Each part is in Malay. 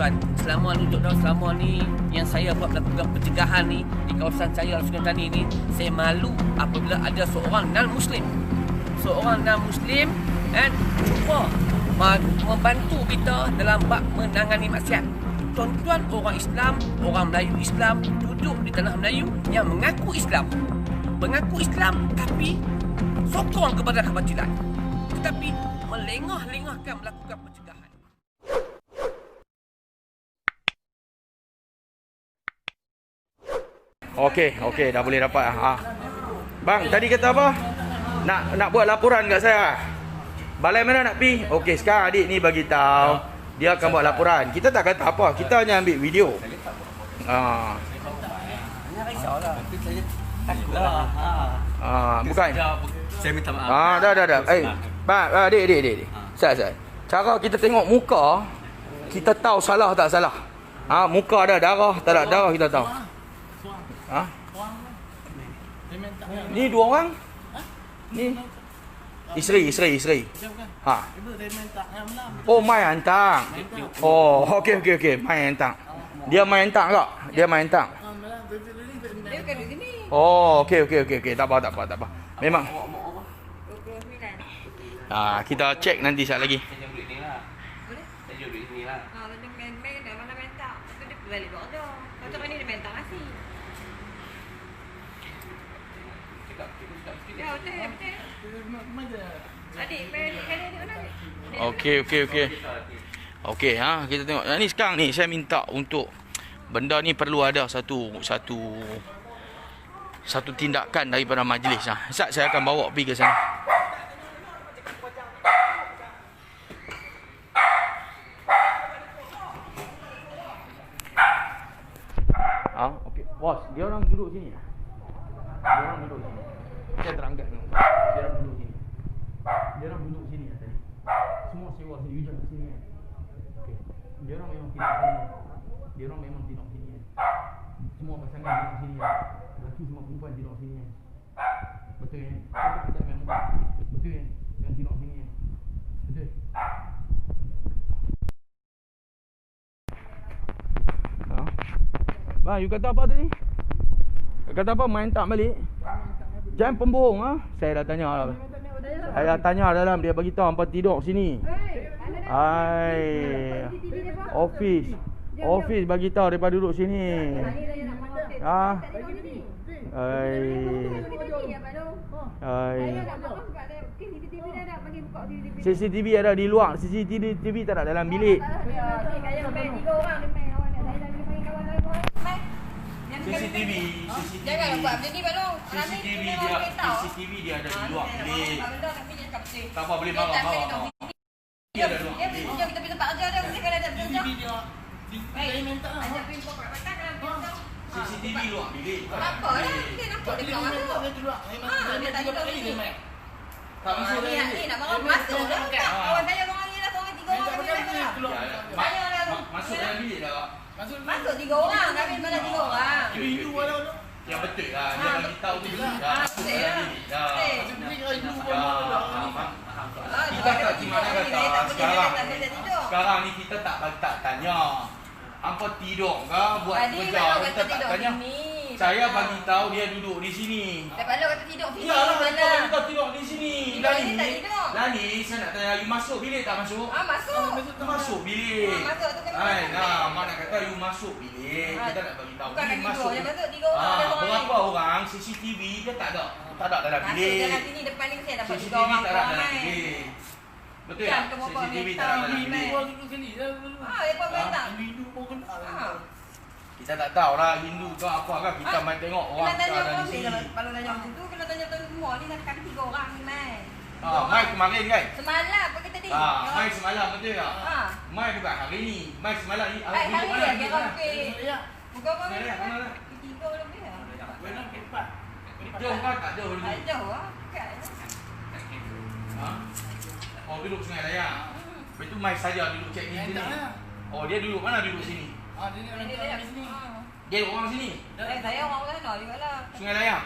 tuan-tuan, selama ni yang saya buat melakukan pencegahan ni di kawasan saya Sungai Tani ni, saya malu apabila ada seorang non-Muslim cuba membantu kita dalam bab menangani maksiat. Tuan-tuan orang Islam, orang Melayu Islam duduk di tanah Melayu yang mengaku Islam tapi sokong kepada kebatilan, tetapi melengah-lengahkan melakukan pencegahan. Okey, dah boleh dapat. Bang, tadi kata apa? Nak buat laporan kat saya. Balai mana nak pi? Okey, sekarang adik ni bagi tahu. Dia akan buat laporan. Kita tak kata apa, kita hanya ambil video. Hanya risaulah. Takutlah. Bukan. Saya minta maaf. Dah. Bang, adik. Sat. Cara kita tengok muka, kita tahu salah tak salah. Muka ada darah, tak ada darah kita tahu. Ni dua orang? Ni isteri. Oh, mai hantar. Oh, okey. Mai hantar. Dia mai hantar tak? Oh, okey. Tak apa. Memang. Kita cek nanti sekejap lagi. Saya duduk sini lah. Main dah mana main tak. Itu dia balik bawa dah. Macam mana dia main tak nasi. Ya, betul. Adik, main adik mana adik? Okey, kita tengok. Ni sekarang ni saya minta untuk benda ni perlu ada satu tindakan daripada majlis. Ustaz, saya akan bawa pergi ke sana. Okey, bos, dia orang duduk sini. Saya terangkat dulu. Dia orang duduk sini tadi. Semua sewa sini, hujung kat sini. Okey. Dia orang memang tidur sini. Semua pasangan tidur sini. Lelaki semua perempuan tidur sini. Betul kan? Betul kan? Yang tidur sini. Betul. Bang, you kata apa tadi? Kata apa? Main tak balik? Jangan pembohong. Saya dah tanya dalam, dia bagi tahu hampa tidur sini. Office bagi tahu daripada duduk sini. CCTV ada di luar. CCTV tak ada dalam bilik. CCTV Jangan buat macam ni Balong. CCTV dia ada di luar bilik. Tak apa, boleh marah. Dia ada luar bilik. Jom kita pergi tempat kerja dia. Mesti kalau ada kerja. Ajak pergi pokok petang dalam kerja. CCTV luar bilik. Apa lah. Dia nampak dia keluar masuk. Dia tadi kau sini. Tak masuk dah. Ni nak bangun masuk dah. Kawan saya orang ni lah. Seorang 3 orang. Masuk dalam bilik dah. Masuk 3 orang. Kami mana 3 orang. Yang betul lah. Dia bagi tahu tu dulu dah. Masuk dalam bilik dah. Kita tak di mana kata sekarang ni kita tak tanya. Hampa tidur ke buat kerja, kita tak tanya. Saya bagi tahu dia duduk di sini. Lepas tu kata tidur sini. Iyalah, kita tidur di sini. Lani, saya nak tanya, you masuk bilik tak masuk? Masuk. Masuk bilik. Masuk tu kan. Mak nak kata you masuk bilik. Kita nak bagi tahu. Bukan You masuk. Yang masuk 3 orang. Berapa orang CCTV dia tak ada. Tak ada dalam bilik. Masuk dalam sini depan ni saya dapat 3 CCTV orang. tak ada dalam bilik. Betul tak? CCTV tak ada dalam bilik. Lepas main tak? Kita tak tahu lah Hindu ke apa kan. Kita main tengok orang Kena tanya ada di orang sini. kalau tanya macam tu, kena tanya tuan semua ni kata 3 orang ni main. Mai kemarin kan? Semalam apa kita tadi? Mai semalam betul tak? Mai bukan hari ni. Mai semalam ni. Hari ni kira okey. Bukan apa ni? 3 lebih lah. Jauh kan tak jauh lagi? Jauh lah. Oh, duduk Sungai Layang. Lepas tu Mai saja duduk check in sini. Oh, dia duduk mana? Duduk sini. Dia orang sini. Saya orang sana juga lah. Sungai Layang.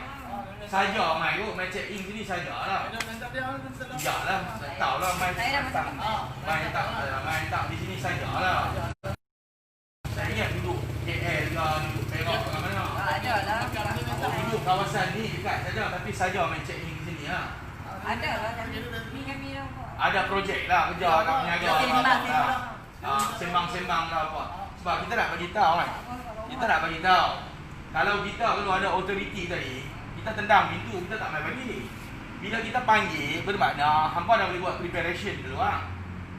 Saja Mai tu, Mai check in sini sajalah. Iyalah, tak tahulah Mai. Saya dah masuk. Mai tak di sini sajalah. kawasan ni dekat saja, tapi saja main check in di sini lah. Ada lah, tapi kami dah buat. Ada projek lah kerja nak peniaga. Sembang-sembang lah apa. Sebab kita nak bagi tahu kan. Kita nak bagi tahu. Kalau kita ada authority tadi, kita tendang pintu, kita tak main bagi. Bila kita panggil, bermakna hampa dah boleh buat preparation dulu lah.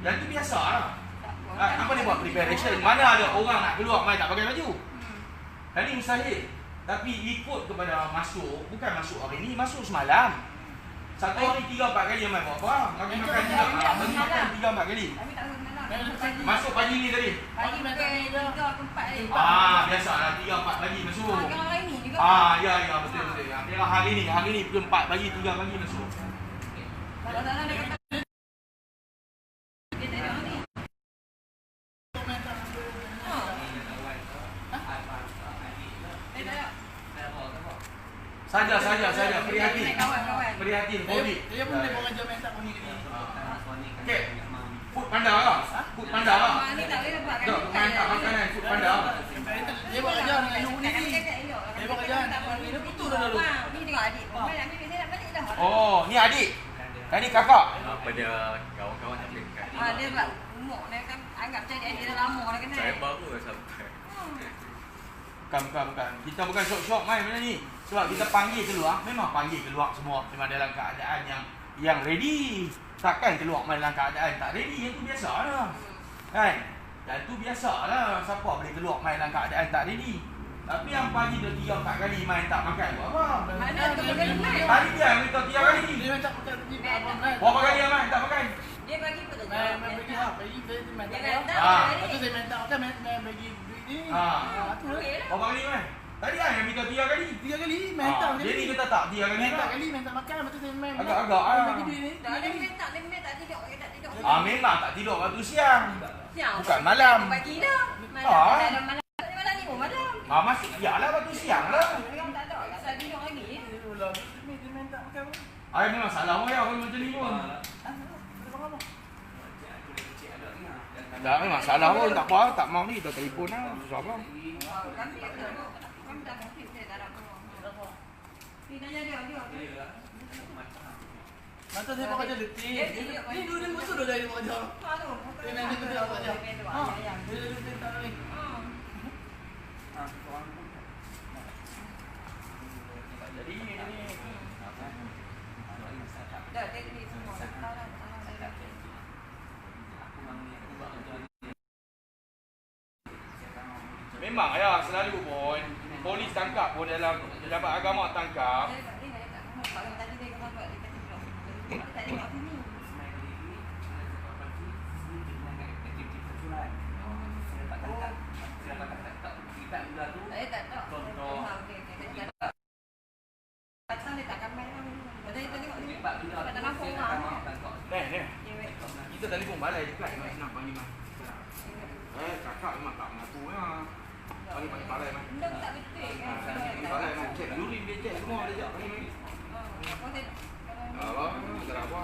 Yang tu biasa lah. Hampa dia buat preparation. Mana ada orang nak keluar main tak pakai baju. Tadi mustahil. Tapi ikut kepada masuk, bukan masuk hari ni, masuk semalam. Satu hari 3-4 kali yang main buat apa? Bagi makan 3-4 kali. Kami tak senang. Masuk pagi ni tadi. Pagi pukul 3 ke 4 ni. Biasalah 3-4 pagi masuk. Kalau hari ni juga. Ya betul. Yang hari ni pukul 4 pagi 3 pagi masuk. Kalau sana dia kata dia tengok ni. Saja prihatin. Kawan-kawan. Prihatin COVID. Dia pun dia orang jam tak ni. Okey. Food panda lah. Food panda lah. Ni tak boleh buat kan. Tak, main tak makanan food panda. Dia buat kerja dengan ibu ni. Dia buat kerja. Dia putus dah dulu. Ni tengok adik. Mai nak ambil saya nak balik dah. Oh, ni adik. Tadi kakak. Pada kawan-kawan tak boleh dekat. Dia buat umur dia kan anggap macam dia dah lama dah kenal. Saya baru sampai. Bukan. Kita bukan syok-syok main benda ni. Sebab kita panggil keluar, memang panggil keluar semua memang dalam keadaan yang ready. Takkan keluar main dalam keadaan tak ready, yang tu biasalah. Kan? Dan tu biasalah, siapa boleh keluar main dalam keadaan tak ready. Tapi yang pagi tu 3-4 kali main tak makan buat apa? Mana ada boleh main. Tadi dia ambil 3 kali. Dia tak pakai pergi main. Berapa kali yang main tak makan? Dia bagi apa tu? Main pergi lah, pergi main tak. Lepas tu saya main tak makan, main bagi duit ni. Tu lah. Berapa kali main? Tadi kan yang minta 3 kali. 3 kali main tak. Dia ni kata tak 3 kali Main tak tak. kali, main tak makan. Lepas tu saya main. Agak-agak bagi duit ni. Tak ada main tak tidur, tak tidur. Memang tak tidur waktu siang. Siang. Bukan malam. Pagi dah. Ah. Malam malam ni pun malam. Masuk iyalah waktu siang lah. Orang tak ada, tak tidur lagi. Dia main tak makan. Memang salah pun ya kalau macam ni pun. Tak memang salah pun, tak apa, tak mau ni kita telefon lah, susah apa. Kami dah konflik saya tak ada apa. Ni tanya dia. Masa saya buat kerja letih. Ni dulu dia musuh dah jadi buat kerja. Dia main dia kerja buat kerja. Dia tak ni. Jadi ni. Dah teknik semua. Memang ya selalu pun polis tangkap pun dalam pejabat agama tangkap. Kita telefon balai dekat memang senang panggil mah. Kakak memang tak mengaku ya. Panggil balai mah. Tak betul kan. Balai mah cek urin dia cek semua dia jap panggil mah. Apa? Tak apa.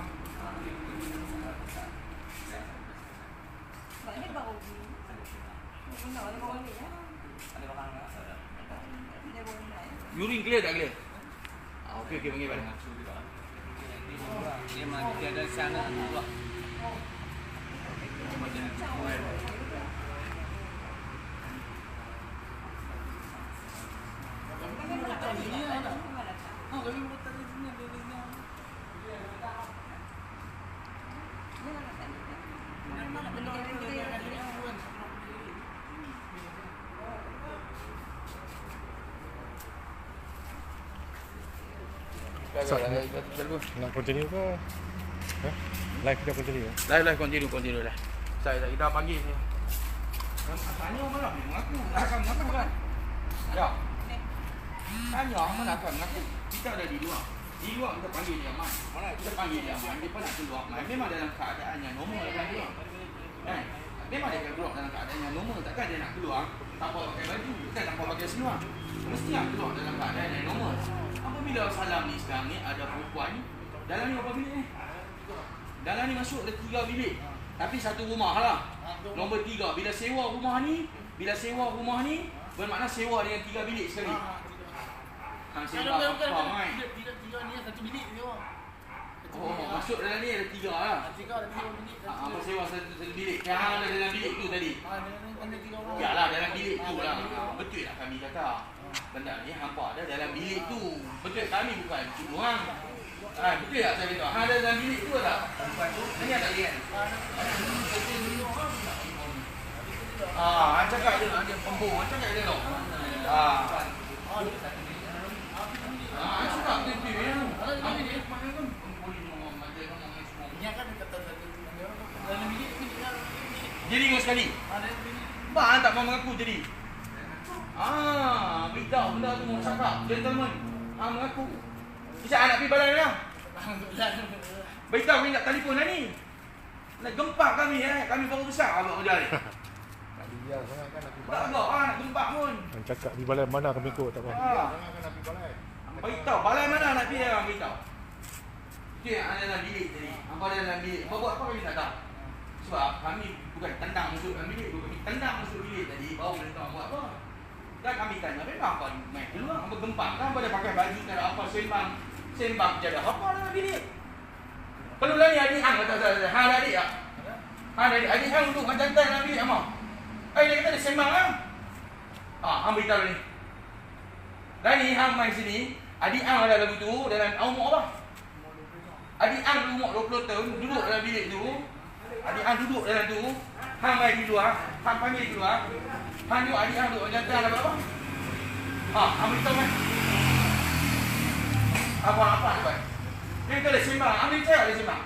Ini baru ni. Benar dia baru ni ya. Urin clear tak clear? Okey panggil balai. Dia mah dia ada sana keluar. Nak continue ke? Live kita continue? Live continue lah. Saya kita panggil ni. Tanya mana ni mengaku akan mengaku kan? Ya. Tanya mana akan mengaku. Kita ada di luar. Di luar kita panggil dia mai. Mana kita panggil dia mai. Dia pun nak keluar mai. Memang dalam keadaan yang normal dia akan keluar. Memang dia akan keluar dalam keadaan yang normal. Takkan dia nak keluar tanpa pakai baju, bukan tanpa pakai seluar. Mesti nak keluar dalam keadaan yang normal. Apabila salam ni sekarang ni ada perempuan ni, dalam ni berapa bilik ni? Dalam ni masuk ada 3 bilik. Tapi satu rumah lah. Nombor 3. Bila sewa rumah ni, bermakna sewa dengan 3 bilik sekali. Hang Bukan, sembang bukan, apa bukan. mai? Tiga ni satu bilik dia orang. Satu Oh, bilik, masuk dalam ni ada 3 lah. Tiga ada 3 bilik. Apa sewa satu bilik? Yang hang ada dalam bilik tu tadi. Ada 3 orang. Yalah dalam bilik tu lah. Betul lah kami kata. Benda ni hampa ada dalam bilik tu. Betul kami bukan tuduh hang. Betul tak saya kata? Hang ada dalam bilik tu tak? Hanya tak lihat. Hang cakap je nak dia pembung. Hang cakap je tau. Hang cakap dia ya. Hang ni mana kan boleh ngomong macam ngomong semua. Ini kan kata satu dalam bilik ni Jadi kau sekali. ada bilik. Bang hang tak mau mengaku jadi. Beritahu benda tu mau cakap. Gentleman. Hang mengaku. Bisa anak pergi balai lah. Beritahu kami nak telefon lah ni. Nak gempak kami Kami baru besar abang kerja ni. Tak biar sangat kan nak pergi Tak balai. agak nak gempak pun. Hang cakap di balai mana kami ikut tak apa. Jangan kan nak pergi balai. Beritahu balai mana nak pergi abang beritahu. Itu yang ada dalam bilik tadi. Hampa ada dalam bilik. Hampa buat apa kami tak tahu. Sebab kami bukan tendang masuk dalam bilik tu. Kami tendang masuk bilik tadi. Baru boleh tahu buat apa. Dan kami tanya, memang apa main keluar? Hampa gempak kan? Hampa dah pakai baju tak ada apa. Sembang jaga. Apa dalam bilik? Perlu lah ni adik hang kata saya. Hang ada adik tak? Hang ada adik. Adik hang duduk macam jantan dalam bilik apa? Dia kata dia sembang lah. Hang beritahu ni. Dan ni hang main sini. Adik hang ada lagu tu dalam umur apa? Adik hang umur 20 tahun duduk dalam bilik tu. Adik hang duduk dalam tu. Hang main di luar. Hang panggil keluar. Hang tengok adik hang duduk jantan dalam apa? Hang beritahu kan? Apa tu kan? Dia kata dia sembang. Hang boleh cakap dia sembang.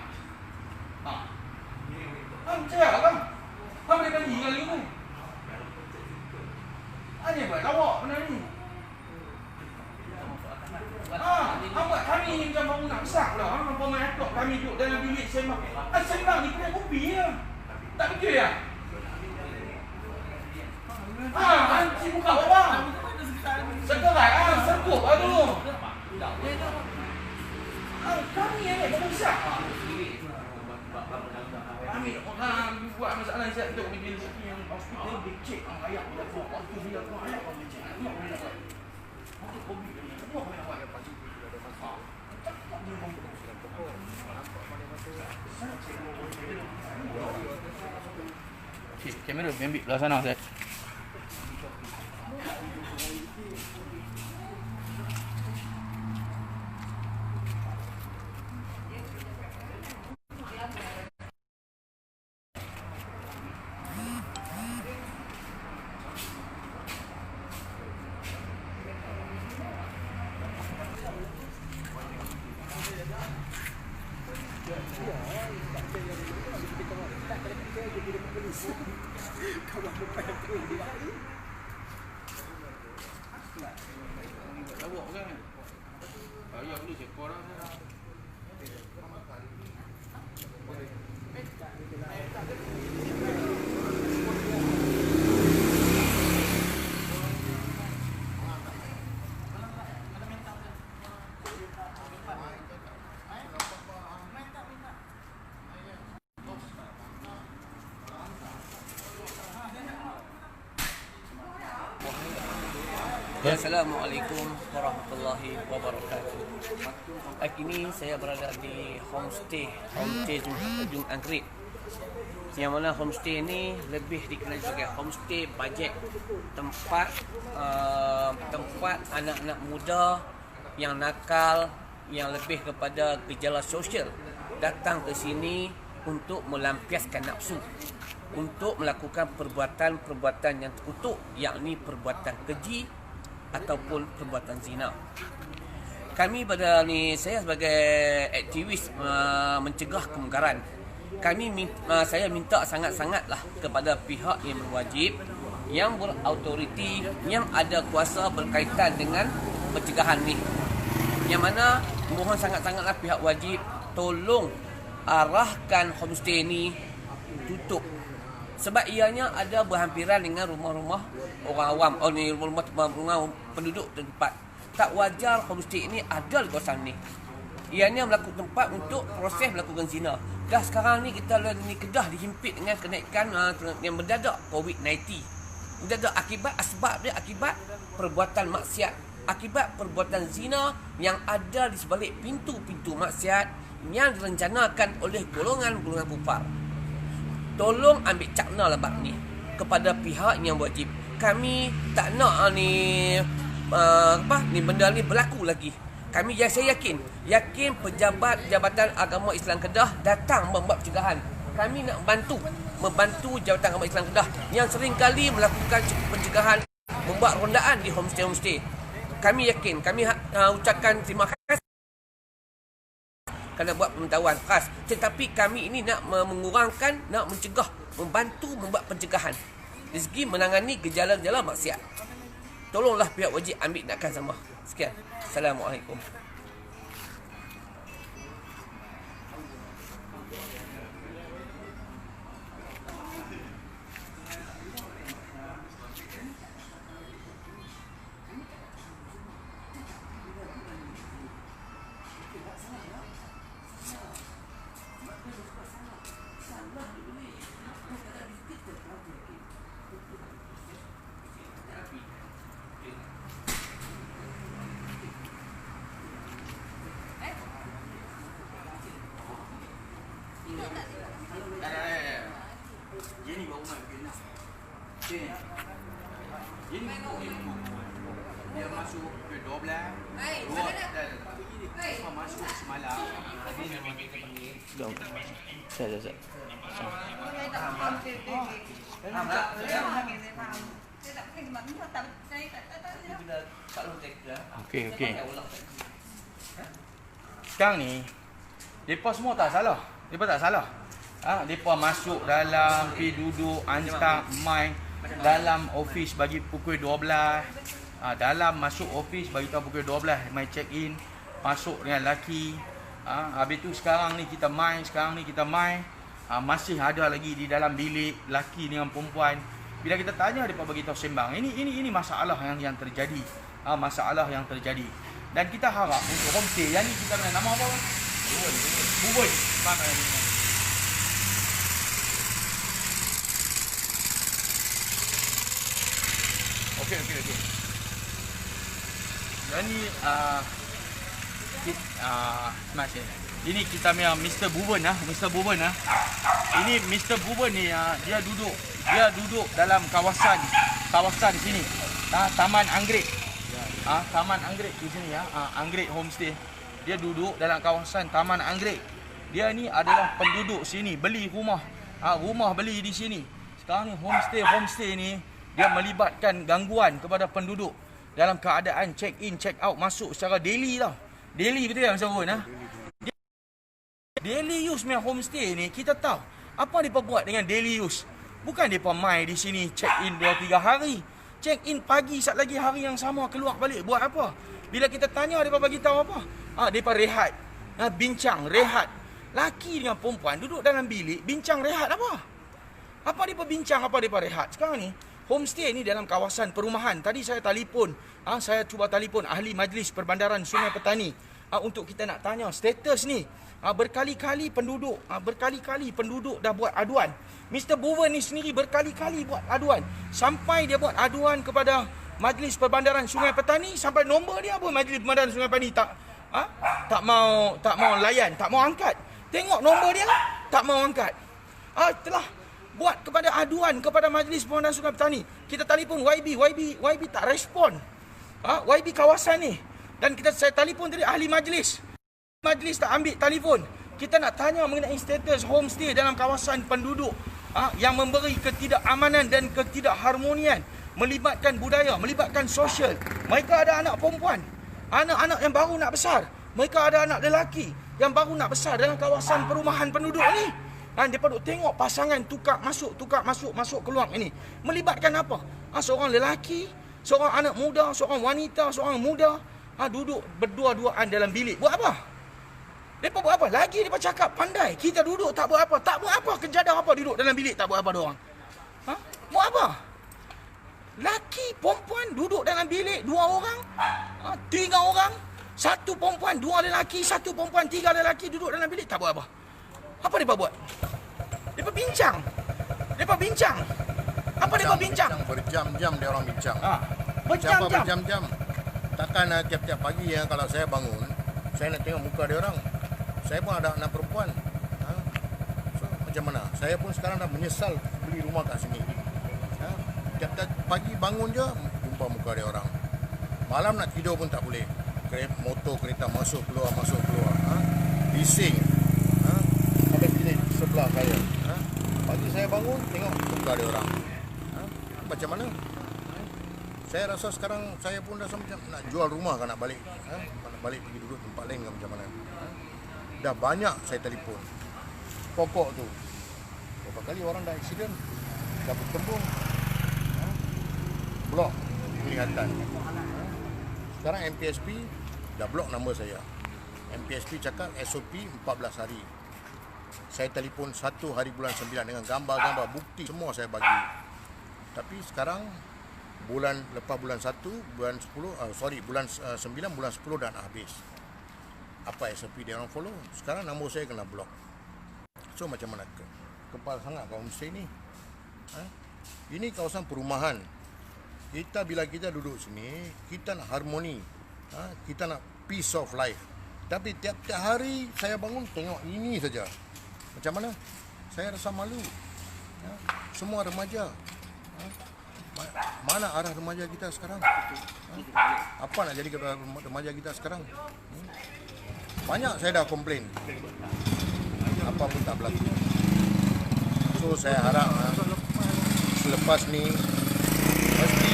Hang cakap kan? Hang boleh bagi kali tu. Hanya buat lawak benda ni. Hang buat kami ni macam baru nak besar pula. Hang nampak main atok kami duduk dalam bilik sembang. Sembang ni kena kopi je. Tak betul ya? Hanci buka apa? Sekarang serkup lah tu. Kami ni baru besar. Kami orang buat masalah saya untuk di bilik yang hospital dicek ayat dia buat waktu dia buat ayat kau dicek. Semua kau nak buat. Untuk COVID ni semua kau nak buat yang pasti ada masalah. Okay, kamera ambil belah sana saya. Lawak kan? Ya boleh cek orang ni. Assalamualaikum warahmatullahi wabarakatuh. Hari ini saya berada di homestay Jung Anggrek. Yang mana homestay ni lebih dikenali sebagai homestay bajet, tempat anak-anak muda yang nakal, yang lebih kepada gejala sosial datang ke sini untuk melampiaskan nafsu, untuk melakukan perbuatan-perbuatan yang terkutuk, yakni perbuatan keji ataupun perbuatan zina. Kami pada ni, saya sebagai aktivis mencegah kemungkaran, saya minta sangat-sangatlah kepada pihak yang berwajib, yang berautoriti, yang ada kuasa berkaitan dengan pencegahan ni, yang mana mohon sangat-sangatlah pihak wajib tolong arahkan homestay ni tutup. Sebab ianya ada berhampiran dengan rumah-rumah orang awam, rumah penduduk tempat. Tak wajar homestay ini ada di kawasan ni. Ianya melakukan tempat untuk proses melakukan zina. Dah sekarang ni kita lihat ni Kedah dihimpit dengan kenaikan yang mendadak COVID-19. Mendadak akibat perbuatan maksiat akibat perbuatan zina yang ada di sebalik pintu-pintu maksiat yang direncanakan oleh golongan-golongan kufar. Tolong ambil cakna lah bab ni kepada pihak yang wajib. Kami tak nak ni benda ni berlaku lagi. Saya yakin pejabat Jabatan Agama Islam Kedah datang membuat pencegahan. Kami nak membantu Jabatan Agama Islam Kedah yang seringkali melakukan pencegahan, membuat rondaan di homestay. Kami yakin, kami ucapkan terima kasih kerana buat pemberitahuan khas. Tetapi kami ini nak mengurangkan, nak mencegah, membantu membuat pencegahan dari segi menangani gejala-gejala maksiat. Tolonglah pihak wajib ambil tindakan sama. Sekian. Assalamualaikum. Ini baru main begini. Ini dia masuk ke 12. Dia masuk semalam. Saya. Okey. Sekarang ni depa semua tak salah. Depa tak salah. Depa masuk dalam, pergi duduk, hantar mai dalam office bagi pukul 12. Dalam masuk office bagi tahu pukul 12 mai check in, masuk dengan lelaki. Habis tu sekarang ni kita mai, masih ada lagi di dalam bilik lelaki dengan perempuan. Bila kita tanya depa bagi tahu sembang. Ini masalah yang terjadi. Masalah yang terjadi. Dan kita harap untuk homestay yang ni kita punya nama apa? Bubun. Mana ni? Okey. Dan ni masih. Ini kita punya Mr. Bubun Mr. Bubun Ini Mr. Bubun ni dia duduk dalam kawasan sini. Taman Anggrek. Taman Anggrek di sini Anggrek Homestay. Dia duduk dalam kawasan Taman Anggrek. Dia ni adalah penduduk sini, beli rumah. Rumah beli di sini. Sekarang ni homestay ni dia melibatkan gangguan kepada penduduk dalam keadaan check in, check out, masuk secara daily tau. Daily betul tak Mr. Bubun? Daily use punya homestay ni kita tahu apa mereka buat dengan daily use. Bukan mereka mai di sini check in 2-3 hari. Check in pagi sat lagi hari yang sama keluar balik buat apa? Bila kita tanya mereka bagi tahu apa? Mereka rehat. Bincang, rehat. Laki dengan perempuan duduk dalam bilik bincang rehat apa? Apa mereka bincang, apa mereka rehat? Sekarang ni homestay ni dalam kawasan perumahan. Tadi saya telefon, saya cuba telefon ahli Majlis Perbandaran Sungai Petani untuk kita nak tanya status ni. Berkali-kali penduduk dah buat aduan. Mr. Bubun ni sendiri berkali-kali buat aduan. Sampai dia buat aduan kepada Majlis Perbandaran Sungai Petani, sampai nombor dia apa Majlis Perbandaran Sungai Petani tak mau layan, tak mau angkat. Tengok nombor dia tak mau angkat. Telah buat kepada aduan kepada Majlis Perbandaran Sungai Petani. Kita telefon YB tak respon. YB kawasan ni. Dan saya telefon tadi ahli majlis. Majlis tak ambil telefon. Kita nak tanya mengenai status homestay dalam kawasan penduduk yang memberi ketidakamanan dan ketidakharmonian, melibatkan budaya, melibatkan sosial. Mereka ada anak perempuan, anak-anak yang baru nak besar. Mereka ada anak lelaki yang baru nak besar dalam kawasan perumahan penduduk ni. Mereka duk tengok pasangan tukar masuk keluar ini. Melibatkan apa? Seorang lelaki, seorang anak muda, seorang wanita, seorang muda duduk berdua-duaan dalam bilik. Buat apa? Mereka buat apa? Lagi mereka cakap pandai. Kita duduk tak buat apa. Tak buat apa. Kejadah apa duduk dalam bilik tak buat apa diorang. Buat apa? Laki, perempuan duduk dalam bilik 2 orang, 3 orang, 1 perempuan, 2 lelaki, 1 perempuan, 3 lelaki duduk dalam bilik tak buat apa. Apa mereka buat? Mereka bincang. Apa mereka bincang? Berjam-jam dia orang bincang. Berjam-jam. Siapa berjam-jam? Takkan tiap-tiap pagi ya kalau saya bangun, saya nak tengok muka dia orang. Saya pun ada anak perempuan. So, macam mana? Saya pun sekarang dah menyesal beli rumah kat sini. Tiap-tiap pagi bangun je, jumpa muka dia orang. Malam nak tidur pun tak boleh. Motor kereta masuk keluar. Bising. Sampai sini sebelah saya. Pagi saya bangun, tengok muka dia orang. Macam mana? Saya rasa sekarang saya pun rasa macam nak jual rumah kan, nak balik. Nak balik pergi duduk tempat lain kan, macam mana. Dah banyak saya telefon. Pokok tu. Berapa kali orang dah aksiden, dah bertembung. Blok kelihatan. Sekarang MPSP dah blok nombor saya. MPSP cakap SOP 14 hari. Saya telefon 1 hari bulan 9 dengan gambar-gambar, bukti semua saya bagi. Tapi sekarang lepas bulan 1, bulan 10, bulan 9, bulan 10 dah nak habis. Apa SOP dia orang follow? Sekarang nombor saya kena blok. So macam mana? Kepal sangat homestay ni. Ini kawasan perumahan. Bila kita duduk sini, kita nak harmoni. Kita nak peace of life. Tapi tiap-tiap hari saya bangun tengok ini saja. Macam mana? Saya rasa malu. Semua remaja. Mana arah remaja kita sekarang? Apa nak jadi remaja kita sekarang? Banyak saya dah komplain. Apa pun tak berlaku. So saya harap selepas ni mesti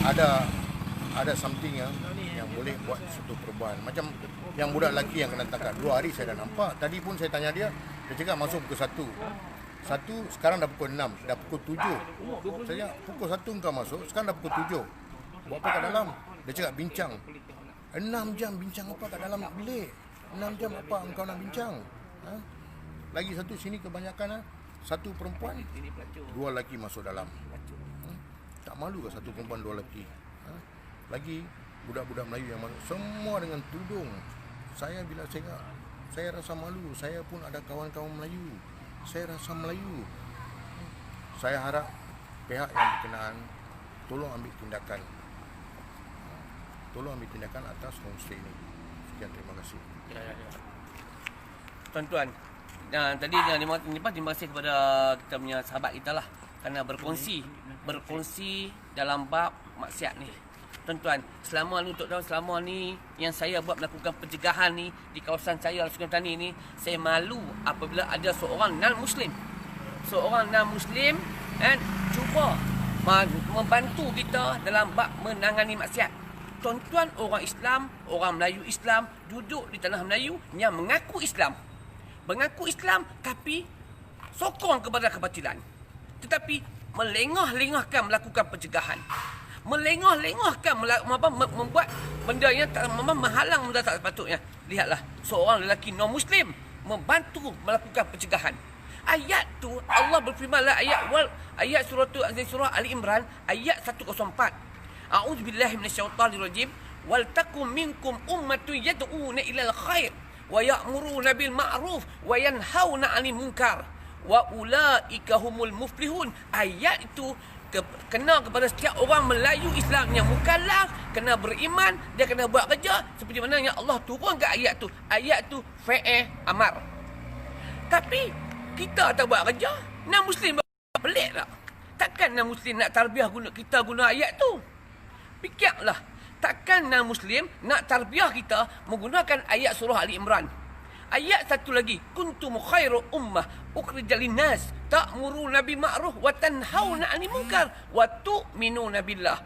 ada something yang boleh buat satu perubahan. Macam yang budak lelaki yang kena tangkap 2 hari saya dah nampak. Tadi pun saya tanya dia cakap masuk pukul 1, sekarang dah pukul 6, dah pukul 7. Saya pukul 1 kau masuk, sekarang dah pukul 7. Buat apa kat dalam? Dia cakap bincang. 6 jam bincang apa kat dalam bilik? 6 jam apa engkau nak bincang? Lagi satu sini kebanyakan 1 perempuan, 2 lelaki masuk dalam. Tak malu ke 1 perempuan 2 lelaki? Lagi budak-budak Melayu yang masuk semua dengan tudung. Bila saya rasa malu. Saya pun ada kawan-kawan Melayu. Saya rasa Melayu. Saya harap pihak yang berkenaan tolong ambil tindakan. Tolong ambil tindakan atas homestay ini. Sekian, terima kasih. Tuan-tuan, tadi terima kasih kepada kita punya sahabat kita lah kerana berkongsi dalam bab maksiat ni. Tuan-tuan, selama ni yang saya buat melakukan pencegahan ni di kawasan saya Sungai Petani ni, saya malu apabila ada seorang non-Muslim cuba membantu kita dalam bab menangani maksiat. Tuan-tuan, orang Islam, orang Melayu Islam duduk di tanah Melayu yang mengaku Islam tapi sokong kepada kebatilan, tetapi melengah-lengahkan melakukan pencegahan, melengah-lengahkan membuat benda yang menghalang benda tak sepatutnya. Lihatlah, seorang lelaki non-Muslim membantu melakukan pencegahan. Ayat tu Allah berfirman dalam ayat surah Ali Imran ayat 104. A'udzubillahi minasyaitonirrajim. Wal takum minkum ummatun yad'una ilal khair wa ya'muruna bil ma'ruf wa yanhauna 'anil munkar wa ulaika humul muflihun. Ayat itu kena kepada setiap orang Melayu Islam yang mukallaf, kena beriman, dia kena buat kerja seperti mana yang Allah turunkan ayat tu. Ayat tu fi'il amar. Tapi kita tak buat kerja. Non-Muslim pelik tak? Takkan non-Muslim nak tarbiyah kita guna ayat tu? Fikirlah, takkan non-Muslim nak tarbiyah kita menggunakan ayat surah Ali Imran. Ayat satu lagi, kuntum khairu ummah ukhrijal linnas ta'muruna bil ma'ruf wa tanhauna 'anil munkar wa tu'minuna billah.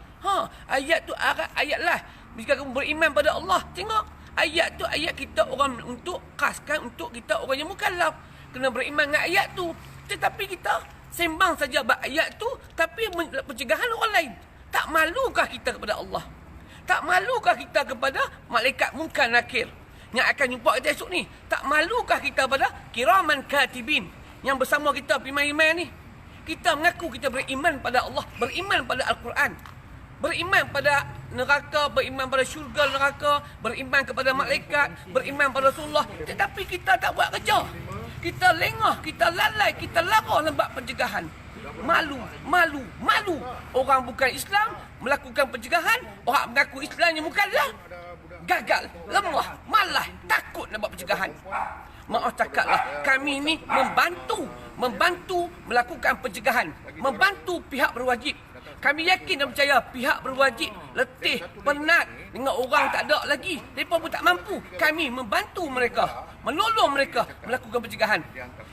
Ayat tu ayat lah. Jika kamu beriman pada Allah, tengok ayat tu ayat kita orang untuk khaskan untuk kita orang yang mukallaf kena beriman dengan ayat tu. Tetapi kita sembang saja bab ayat tu tapi pencegahan orang lain. Tak malukah kita kepada Allah? Tak malukah kita kepada malaikat munkar nakir yang akan jumpa kita esok ni? Tak malukah kita pada kiraman katibin yang bersama kita iman-iman ni? Kita mengaku kita beriman pada Allah, beriman pada Al-Quran, beriman pada neraka, beriman pada syurga neraka, beriman kepada malaikat, beriman pada Rasulullah. Tetapi kita tak buat kerja. Kita lengah, kita lalai, kita lara dalam bab pencegahan. Malu. Orang bukan Islam melakukan pencegahan, orang mengaku Islamnya mukallaf. Gagal, lemah, malas, takut nak buat pencegahan. Maaf cakaplah, kami ni membantu melakukan pencegahan, membantu pihak berwajib. Kami yakin dan percaya pihak berwajib letih, penat dengan orang tak ada lagi. Mereka pun tak mampu. Kami membantu mereka, menolong mereka melakukan pencegahan.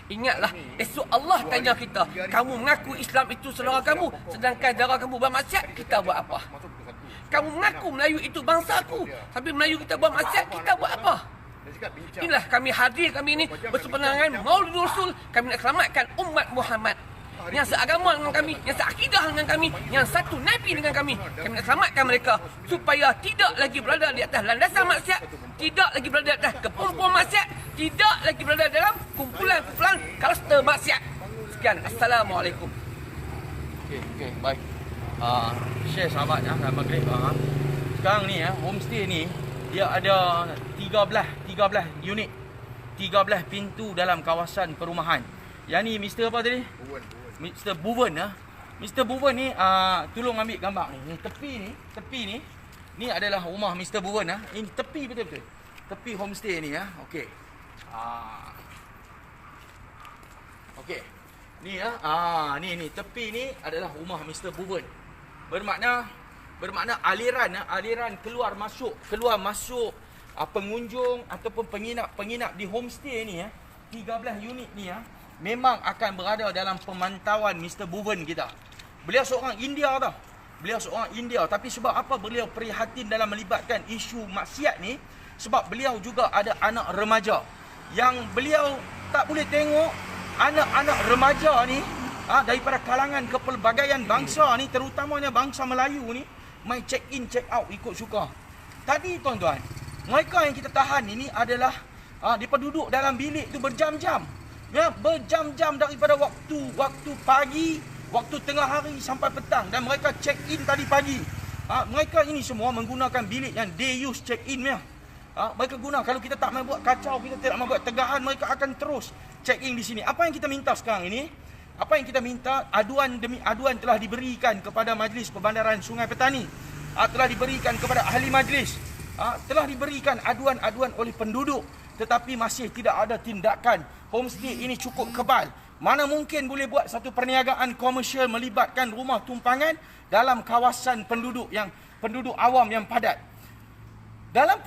Ingatlah, esok Allah tanya kita, kamu mengaku Islam itu saudara kamu, sedangkan saudara kamu bermaksiat, kita buat apa? Kamu mengaku Melayu itu bangsaku, tapi Melayu kita buat maksiat, kita buat apa? Inilah kami hadir kami ini berseberangan Maulidul Rasul. Kami nak selamatkan umat Muhammad yang seagama dengan kami, yang seakidah dengan kami, yang satu Nabi dengan kami. Kami nak selamatkan mereka supaya tidak lagi berada di atas landasan maksiat, tidak lagi berada di atas kepumpuan maksiat, tidak lagi berada dalam kumpulan-kumpulan kluster maksiat. Sekian, Assalamualaikum. Okey, baik. Share sahabat dalam maghrib. Sekarang ni homestay ni dia ada 13 unit, 13 pintu dalam kawasan perumahan. Yang ni Mr. apa tadi? Mr. Buven. Mr. Buven ni tolong ambil gambar ni. Tepi ni adalah rumah Mr. Buven. Ini tepi betul-betul. Tepi homestay ni Okey. Okey. Ni ni tepi ni adalah rumah Mr. Buven. Bermakna aliran keluar masuk pengunjung ataupun penginap di homestay ni 13 unit ni memang akan berada dalam pemantauan Mr. Buven kita. Beliau seorang India tau. Tapi sebab apa beliau prihatin dalam melibatkan isu maksiat ni? Sebab beliau juga ada anak remaja yang beliau tak boleh tengok anak-anak remaja ni daripada kalangan kepelbagaian bangsa ni, terutamanya bangsa Melayu ni, main check in check out ikut suka. Tadi tuan-tuan, mereka yang kita tahan ini adalah mereka duduk dalam bilik tu berjam-jam. Berjam-jam daripada waktu pagi, waktu tengah hari sampai petang, dan mereka check in tadi pagi. Mereka ini semua menggunakan bilik yang day use check in mereka guna. Kalau kita tak mahu buat kacau, kita tidak mahu buat tegahan, mereka akan terus check in di sini. Apa yang kita minta sekarang ini? Aduan demi aduan telah diberikan kepada Majlis Perbandaran Sungai Petani, telah diberikan kepada ahli majlis, telah diberikan aduan-aduan oleh penduduk, tetapi masih tidak ada tindakan. Homestay ini cukup kebal. Mana mungkin boleh buat satu perniagaan komersial melibatkan rumah tumpangan dalam kawasan penduduk awam yang padat. Dalam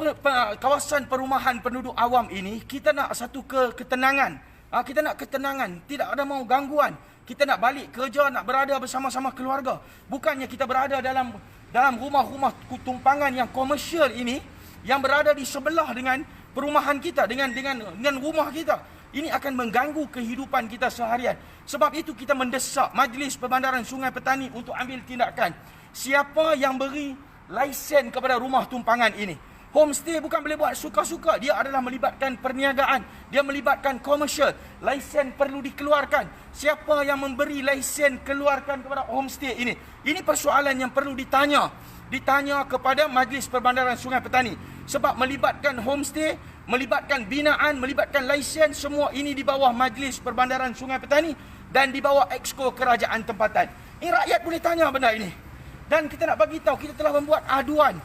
kawasan perumahan penduduk awam ini, kita nak satu ketenangan. Kita nak ketenangan, tidak ada mau gangguan. Kita nak balik kerja, nak berada bersama-sama keluarga. Bukannya kita berada dalam rumah-rumah tumpangan yang komersial ini, yang berada di sebelah dengan perumahan kita, dengan rumah kita. Ini akan mengganggu kehidupan kita seharian. Sebab itu kita mendesak Majlis Perbandaran Sungai Petani untuk ambil tindakan. Siapa yang beri lesen kepada rumah tumpangan ini? Homestay bukan boleh buat suka-suka. Dia adalah melibatkan perniagaan. Dia melibatkan komersial. Lesen perlu dikeluarkan. Siapa yang memberi lesen keluarkan kepada homestay ini? Ini persoalan yang perlu ditanya kepada Majlis Perbandaran Sungai Petani. Sebab melibatkan homestay, melibatkan binaan, melibatkan lesen, semua ini di bawah Majlis Perbandaran Sungai Petani dan di bawah Exco Kerajaan Tempatan. Ini rakyat boleh tanya benda ini. Dan kita nak bagi tahu, kita telah membuat aduan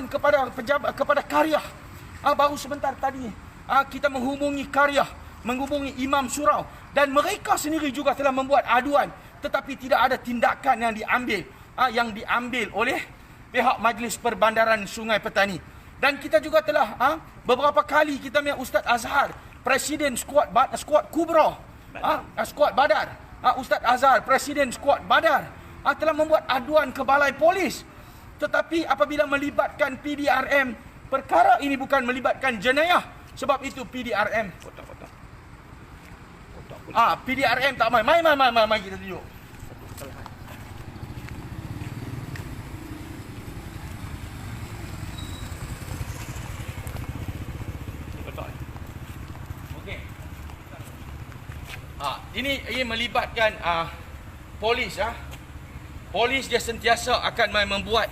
kepada pejabat, kepada Karyah. Baru sebentar tadi kita menghubungi Karyah, menghubungi Imam Surau, dan mereka sendiri juga telah membuat aduan, tetapi tidak ada tindakan yang diambil oleh pihak Majlis Perbandaran Sungai Petani. Dan kita juga telah beberapa kali kita punya Ustaz Azhar, Presiden Skuad Kubra, Skuad Badar, Ustaz Azhar, Presiden Skuad Badar, telah membuat aduan ke Balai Polis. Tetapi apabila melibatkan PDRM, perkara ini bukan melibatkan jenayah. Sebab itu PDRM PDRM tak main kita tunjuk. Okey. Ini melibatkan polis. Polis dia sentiasa akan membuat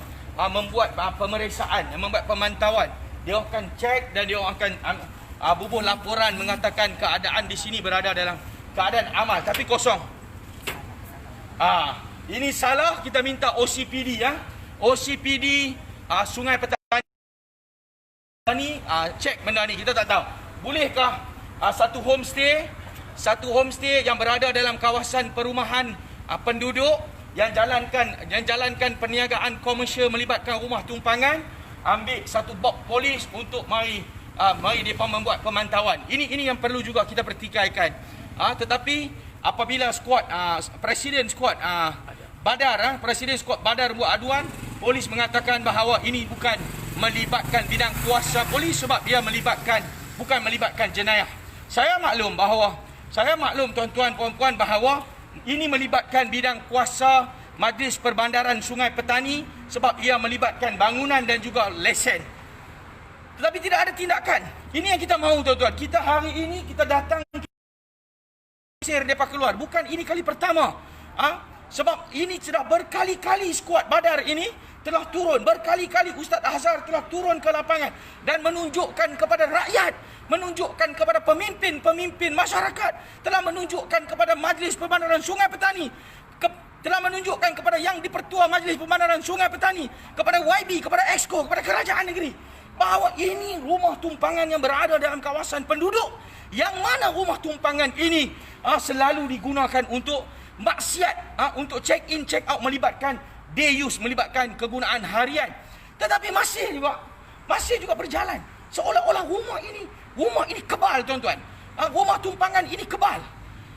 pemeriksaan, membuat pemantauan. Dia akan cek dan dia akan bubuh laporan mengatakan keadaan di sini berada dalam keadaan aman, tapi kosong. Ini salah, kita minta OCPD ya. OCPD Sungai Petani cek benda ni, kita tak tahu. Bolehkah satu homestay yang berada dalam kawasan perumahan penduduk yang jalankan perniagaan komersial melibatkan rumah tumpangan, ambil satu box polis untuk mari mereka membuat pemantauan. Ini yang perlu juga kita pertikaikan. Tetapi apabila Presiden skuad Badar buat aduan, polis mengatakan bahawa ini bukan melibatkan bidang kuasa polis sebab dia bukan melibatkan jenayah. Saya maklum tuan-tuan puan-puan bahawa ini melibatkan bidang kuasa Majlis Perbandaran Sungai Petani sebab ia melibatkan bangunan dan juga lesen. Tetapi tidak ada tindakan. Ini yang kita mahu tuan-tuan. Kita hari ini kita datang mereka keluar. Bukan ini kali pertama. Sebab ini sudah berkali-kali skuad Badar ini telah turun. Berkali-kali Ustaz Azhar telah turun ke lapangan dan menunjukkan kepada rakyat, menunjukkan kepada pemimpin masyarakat, telah menunjukkan kepada Majlis Perbandaran Sungai Petani, telah menunjukkan kepada yang di-Pertua Majlis Perbandaran Sungai Petani, kepada YB, kepada Exco, kepada kerajaan negeri bahawa ini rumah tumpangan yang berada dalam kawasan penduduk, yang mana rumah tumpangan ini selalu digunakan untuk maksiat, untuk check in check out, melibatkan day use, melibatkan kegunaan harian. Tetapi masih juga berjalan seolah-olah rumah ini kebal tuan-tuan. Rumah tumpangan ini kebal.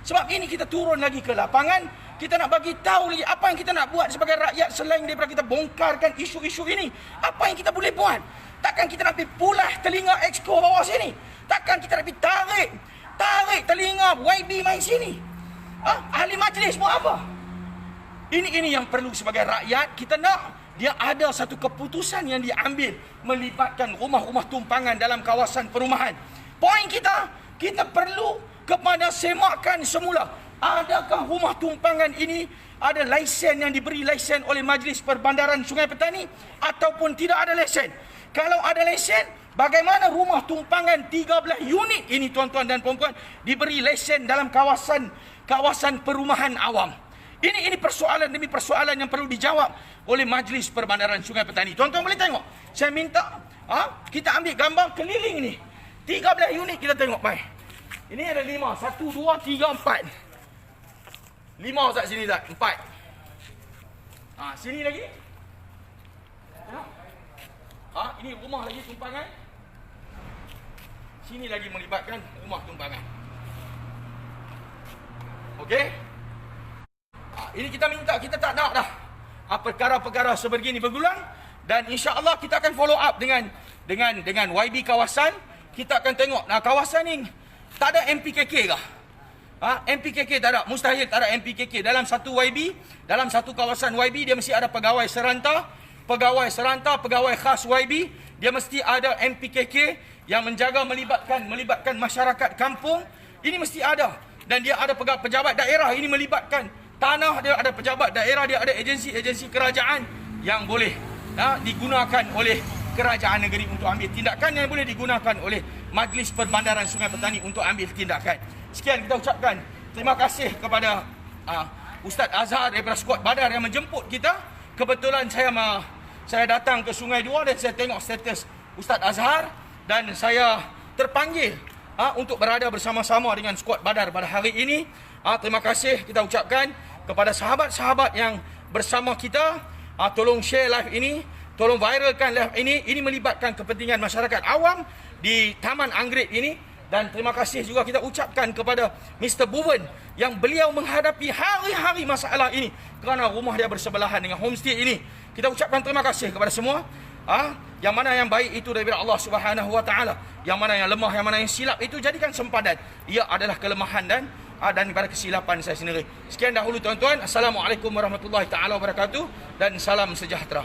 Sebab ini kita turun lagi ke lapangan, kita nak bagi tahu lagi apa yang kita nak buat sebagai rakyat selain daripada kita bongkarkan isu-isu ini. Apa yang kita boleh buat? Takkan kita nak pergi pulah telinga Exco bawah sini? Takkan kita nak pergi tarik telinga YB main sini? Ahli majlis mau apa? Ini yang perlu sebagai rakyat. Kita nak dia ada satu keputusan yang diambil melibatkan rumah-rumah tumpangan dalam kawasan perumahan. Poin kita perlu kepada semakan semula. Adakah rumah tumpangan ini ada lesen yang diberi lesen oleh Majlis Perbandaran Sungai Petani ataupun tidak ada lesen? Kalau ada lesen, bagaimana rumah tumpangan 13 unit ini tuan-tuan dan puan-puan diberi lesen dalam kawasan perumahan awam? Ini persoalan demi persoalan yang perlu dijawab oleh Majlis Perbandaran Sungai Petani. Tuan-tuan boleh tengok. Saya minta kita ambil gambar keliling ni. 13 unit kita tengok baik. Ini ada 5. 1, 2, 3, 4. 5 Ustaz sini Ustaz. 4. Sini lagi. Ini rumah lagi tumpangan. Sini lagi melibatkan rumah tumpangan. Okey? Ini kita minta, kita tak nak dah perkara-perkara sebegini bergulang, dan insya-Allah kita akan follow up dengan YB kawasan. Kita akan tengok kawasan ni tak ada MPKK kah? MPKK tak ada, mustahil tak ada MPKK dalam satu YB, dalam satu kawasan YB dia mesti ada pegawai seranta, pegawai khas YB, dia mesti ada MPKK yang menjaga melibatkan masyarakat kampung. Ini mesti ada, dan dia ada pejabat daerah ini melibatkan tanah, dia ada pejabat daerah, dia ada agensi kerajaan yang boleh digunakan oleh kerajaan negeri untuk ambil tindakan, yang boleh digunakan oleh Majlis Perbandaran Sungai Petani untuk ambil tindakan. Sekian kita ucapkan terima kasih kepada Ustaz Azhar daripada skuad Badar yang menjemput kita. Kebetulan saya datang ke Sungai Dua dan saya tengok status Ustaz Azhar dan saya terpanggil untuk berada bersama-sama dengan skuad Badar pada hari ini. Terima kasih kita ucapkan kepada sahabat-sahabat yang bersama kita. Tolong share live ini, tolong viralkan live ini. Ini melibatkan kepentingan masyarakat awam di Taman Anggrek ini. Dan terima kasih juga kita ucapkan kepada Mr. Buven yang beliau menghadapi hari-hari masalah ini kerana rumah dia bersebelahan dengan homestay ini. Kita ucapkan terima kasih kepada semua. Yang mana yang baik itu daripada Allah Subhanahu Wa Taala, yang mana yang lemah, yang mana yang silap itu jadikan sempadan. Ia adalah kelemahan dan daripada kesilapan saya sendiri. Sekian dahulu tuan-tuan. Assalamualaikum warahmatullahi taala wabarakatuh dan salam sejahtera.